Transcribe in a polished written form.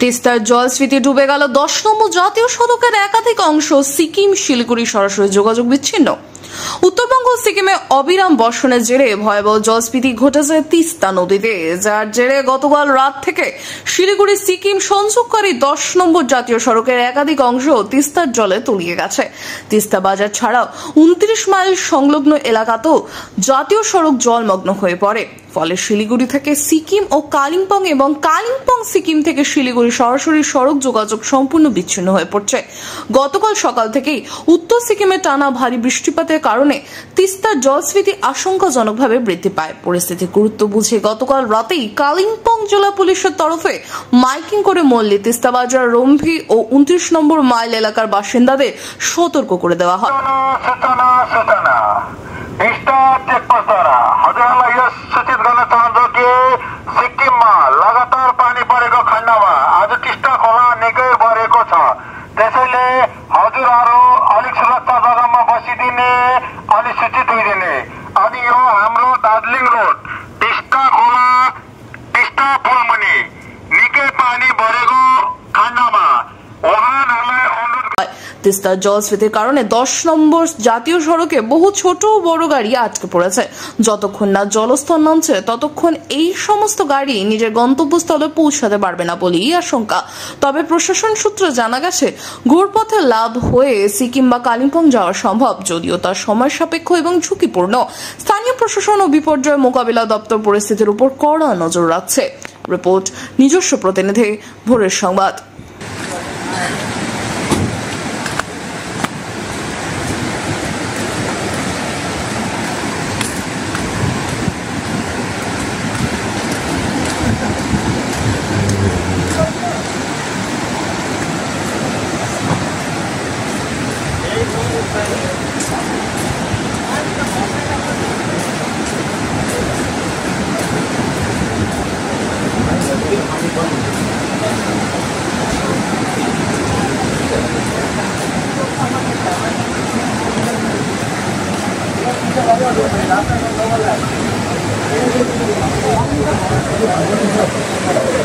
তিস্তার জলস্ফীতি ডুবে গেল 10 নম্বর জাতীয় সড়কের একাধিক অংশ। সিকিম শিলিগুড়ি সরাসরি যোগাযোগ বিচ্ছিন্ন। উত্তরবঙ্গ সিকিমে অবিরাম বর্ষণের জেরে ভয়াবহ জলস্ফীতি ঘটেছে তিস্তা নদীতে, যার জেরে গতকাল রাত থেকে শিলিগুড়ি সিকিম সংযোগকারী 10 নম্বর জাতীয় সড়কের একাধিক অংশ তিস্তার জলে তলিয়ে গেছে। তিস্তা বাজার ছাড়াও 29 মাইল সংলগ্ন এলাকাতেও জাতীয় সড়ক জলমগ্ন হয়ে পড়ে। ফলে শিলিগুড়ি থেকে সিকিম ও কালিম্পং এবং কালিম্পং সিকিম থেকে শিলিগুড়ি সরাসরি সড়ক যোগাযোগ সম্পূর্ণ বিচ্ছিন্ন হয়ে পড়ছে। গতকাল সকাল থেকেই উত্তর সিকিমে টানা ভারী বৃষ্টিপাতের কারণে তিস্তার জলস্ফীতি আশঙ্কাজনকভাবে বৃদ্ধি পায়। পরিস্থিতির গুরুত্ব বুঝে গতকাল রাতেই কালিম্পং জেলা পুলিশের তরফে মাইকিং করে মল্লি, তিস্তা বাজার, রম্ভি ও 29 নম্বর মাইল এলাকার বাসিন্দাদের সতর্ক করে দেওয়া হয়। सूचित करना चाहूँ कि सिक्किम में लगातार पानी परेको खण्डमा आज टिस्टा खोला निकै बढेको छ। त्यसैले हजुरहरू अलिक सुरक्षा जग्गामा बसिदिने, अलिक सूचित हुइदिने। अनि यो हाम्रो दार्जिलिङ रोड टिस्टा खोला टिस्टा पुलमुनि निकै पानी बढेको खण्डमा वाहनहरूलाई अनुरोध। তিস্তার জলস্ফীতির কারণে 10 নম্বর জাতীয় সড়কে বহু ছোট ও বড় গাড়ি আটকে পড়েছে। যতক্ষণ না জলস্তর নামছে ততক্ষণ এই সমস্ত গাড়ি নিজের গন্তব্যস্থলে পৌঁছাতে পারবে না বলেই আশঙ্কা। তবে প্রশাসন সূত্রে জানা গেছে, ঘুরপথে লাভ হয়ে সিকিম বা কালিম্পং যাওয়া সম্ভব, যদিও তার সময় সাপেক্ষ এবং ঝুঁকিপূর্ণ। স্থানীয় প্রশাসন ও বিপর্যয় মোকাবিলা দপ্তর পরিস্থিতির উপর কড়া নজর রাখছে। রিপোর্ট নিজস্ব প্রতিনিধি, ভোরের সংবাদ। Gracias.